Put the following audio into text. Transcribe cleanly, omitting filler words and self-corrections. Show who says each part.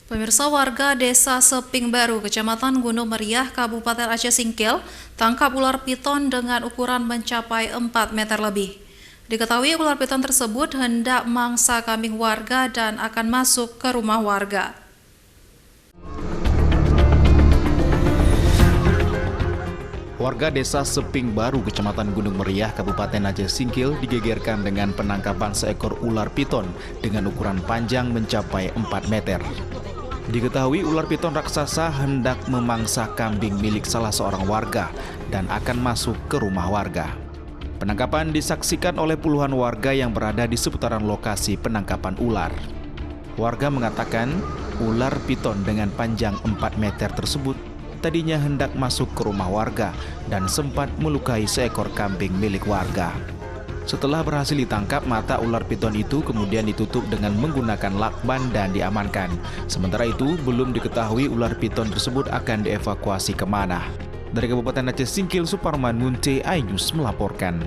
Speaker 1: Pemirsa, warga desa Seping Baru, Kecamatan Gunung Meriah, Kabupaten Aceh Singkil, tangkap ular piton dengan ukuran mencapai 4 meter lebih. Diketahui ular piton tersebut hendak mangsa kambing warga dan akan masuk ke rumah warga.
Speaker 2: Warga desa Seping Baru, Kecamatan Gunung Meriah, Kabupaten Aceh Singkil digegerkan dengan penangkapan seekor ular piton dengan ukuran panjang mencapai 4 meter. Diketahui ular piton raksasa hendak memangsa kambing milik salah seorang warga dan akan masuk ke rumah warga. Penangkapan disaksikan oleh puluhan warga yang berada di seputaran lokasi penangkapan ular. Warga mengatakan ular piton dengan panjang 4 meter tersebut tadinya hendak masuk ke rumah warga dan sempat melukai seekor kambing milik warga. Setelah berhasil ditangkap, mata ular piton itu kemudian ditutup dengan menggunakan lakban dan diamankan. Sementara itu, belum diketahui ular piton tersebut akan dievakuasi kemana. Dari Kabupaten Aceh Singkil, Suparman Munte, iNews melaporkan.